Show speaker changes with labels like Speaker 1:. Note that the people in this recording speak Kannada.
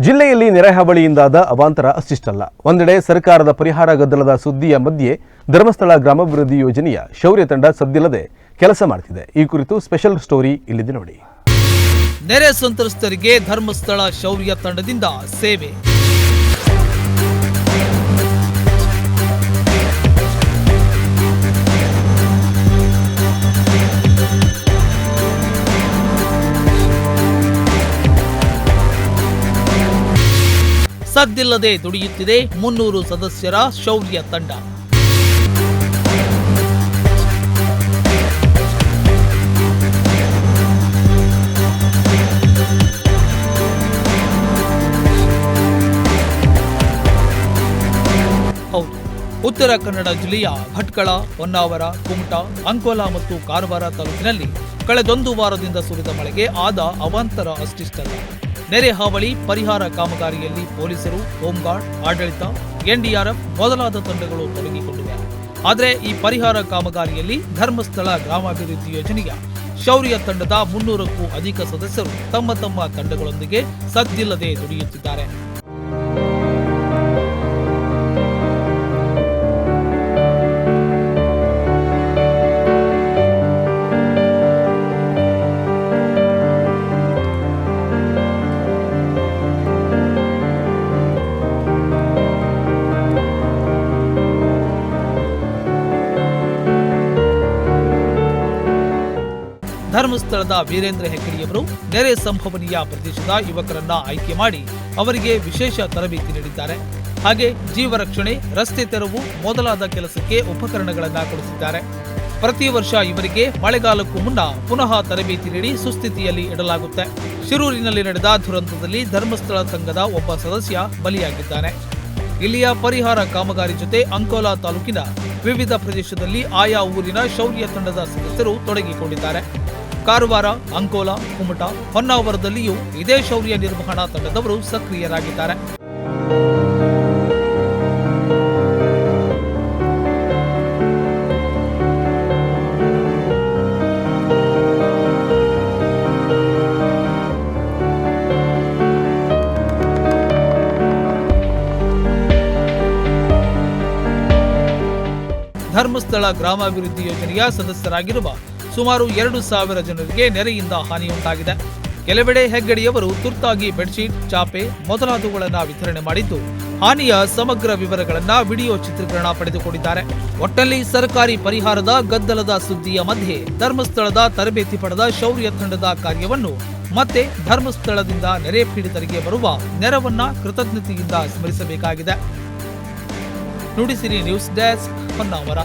Speaker 1: ಜಿಲ್ಲೆಯಲ್ಲಿ ನೆರೆ ಹಾವಳಿಯಿಂದಾದ ಅವಾಂತರ ಅಷ್ಟಿಷ್ಟಲ್ಲ. ಒಂದೆಡೆ ಸರ್ಕಾರದ ಪರಿಹಾರ ಗದ್ದಲದ ಸುದ್ದಿಯ ಮಧ್ಯೆ ಧರ್ಮಸ್ಥಳ ಗ್ರಾಮಾಭಿವೃದ್ಧಿ ಯೋಜನೆಯ ಶೌರ್ಯ ತಂಡ ಸದ್ದಿಲ್ಲದೆ ಕೆಲಸ ಮಾಡುತ್ತಿದೆ. ಈ ಕುರಿತು ಸ್ಪೆಷಲ್ ಸ್ಟೋರಿ ಇಲ್ಲಿದೆ ನೋಡಿ.
Speaker 2: ನೆರೆ ಸಂತ್ರಸ್ತರಿಗೆ ಧರ್ಮಸ್ಥಳ ಶೌರ್ಯ ತಂಡದಿಂದ ಸೇವೆ. ಸದ್ದಿಲ್ಲದೆ ದುಡಿಯುತ್ತಿದೆ 300 ಸದಸ್ಯರ ಶೌರ್ಯ ತಂಡ. ಹೌದು, ಉತ್ತರ ಕನ್ನಡ ಜಿಲ್ಲೆಯ ಭಟ್ಕಳ, ಹೊನ್ನಾವರ, ಕುಮಟಾ, ಅಂಕೋಲಾ ಮತ್ತು ಕಾರವಾರ ತಾಲೂಕಿನಲ್ಲಿ ಕಳೆದೊಂದು ವಾರದಿಂದ ಸುರಿದ ಮಳೆಗೆ ಆದ ಅವಾಂತರ ಅಷ್ಟಿಷ್ಟಲ್ಲ. ನೆರೆ ಹಾವಳಿ ಪರಿಹಾರ ಕಾಮಗಾರಿಯಲ್ಲಿ ಪೊಲೀಸರು, ಹೋಂಗಾರ್ಡ್, ಆಡಳಿತ, ಎನ್ಡಿಆರ್ಎಫ್ ಮೊದಲಾದ ತಂಡಗಳು ತೊಡಗಿಕೊಂಡಿವೆ. ಆದರೆ ಈ ಪರಿಹಾರ ಕಾಮಗಾರಿಯಲ್ಲಿ ಧರ್ಮಸ್ಥಳ ಗ್ರಾಮಾಭಿವೃದ್ಧಿ ಯೋಜನೆಯ ಶೌರ್ಯ ತಂಡದ 300ಕ್ಕೂ ಅಧಿಕ ಸದಸ್ಯರು ತಮ್ಮ ತಮ್ಮ ತಂಡಗಳೊಂದಿಗೆ ಸದ್ದಿಲ್ಲದೆ ದುಡಿಯುತ್ತಿದ್ದಾರೆ. ಧರ್ಮಸ್ಥಳದ ವೀರೇಂದ್ರ ಹೆಗ್ಗಡಿಯವರು ನೆರೆ ಸಂಭವನೀಯ ಪ್ರದೇಶದ ಯುವಕರನ್ನ ಆಯ್ಕೆ ಮಾಡಿ ಅವರಿಗೆ ವಿಶೇಷ ತರಬೇತಿ ನೀಡಿದ್ದಾರೆ. ಹಾಗೆ ಜೀವ ರಕ್ಷಣೆ, ರಸ್ತೆ ತೆರವು ಮೊದಲಾದ ಕೆಲಸಕ್ಕೆ ಉಪಕರಣಗಳನ್ನು ಕೊಡಿಸಿದ್ದಾರೆ. ಪ್ರತಿ ವರ್ಷ ಇವರಿಗೆ ಮಳೆಗಾಲಕ್ಕೂ ಮುನ್ನ ಪುನಃ ತರಬೇತಿ ನೀಡಿ ಸುಸ್ಥಿತಿಯಲ್ಲಿ ಇಡಲಾಗುತ್ತೆ. ಶಿರೂರಿನಲ್ಲಿ ನಡೆದ ದುರಂತದಲ್ಲಿ ಧರ್ಮಸ್ಥಳ ಸಂಘದ ಒಬ್ಬ ಸದಸ್ಯ ಬಲಿಯಾಗಿದ್ದಾನೆ. ಇಲ್ಲಿಯ ಪರಿಹಾರ ಕಾಮಗಾರಿ ಜೊತೆ ಅಂಕೋಲಾ ತಾಲೂಕಿನ ವಿವಿಧ ಪ್ರದೇಶದಲ್ಲಿ ಆಯಾ ಊರಿನ ಶೌರ್ಯ ತಂಡದ ಸದಸ್ಯರು ತೊಡಗಿಕೊಂಡಿದ್ದಾರೆ. ಕಾರವಾರ, ಅಂಕೋಲಾ, ಕುಮಟಾ, ಹೊನ್ನಾವರದಲ್ಲಿಯೂ ಇದೇ ಶೌರ್ಯ ನಿರ್ವಹಣಾ ತಂಡದವರು ಸಕ್ರಿಯರಾಗಿದ್ದಾರೆ. ಧರ್ಮಸ್ಥಳ ಗ್ರಾಮಾಭಿವೃದ್ಧಿ ಯೋಜನೆಯ ಸದಸ್ಯರಾಗಿರುವ ಸುಮಾರು 2,000 ಜನರಿಗೆ ನೆರೆಯಿಂದ ಹಾನಿಯುಂಟಾಗಿದೆ. ಕೆಲವೆಡೆ ಹೆಗ್ಗಡಿಯವರು ತುರ್ತಾಗಿ ಬೆಡ್ಶೀಟ್, ಚಾಪೆ ಮೊದಲಾದವುಗಳನ್ನು ವಿತರಣೆ ಮಾಡಿದ್ದು, ಹಾನಿಯ ಸಮಗ್ರ ವಿವರಗಳನ್ನ ವಿಡಿಯೋ ಚಿತ್ರೀಕರಣ ಪಡೆದುಕೊಂಡಿದ್ದಾರೆ. ಒಟ್ಟಲ್ಲಿ ಸರ್ಕಾರಿ ಪರಿಹಾರದ ಗದ್ದಲದ ಸುದ್ದಿಯ ಮಧ್ಯೆ ಧರ್ಮಸ್ಥಳದ ತರಬೇತಿ ಪಡೆದ ಶೌರ್ಯ ತಂಡದ ಕಾರ್ಯವನ್ನು ಮತ್ತೆ ಧರ್ಮಸ್ಥಳದಿಂದ ನೆರೆ ಪೀಡಿತರಿಗೆ ಬರುವ ನೆರವನ್ನ ಕೃತಜ್ಞತೆಯಿಂದ ಸ್ಮರಿಸಬೇಕಾಗಿದೆ. Nudisiri news desk, Honnavar.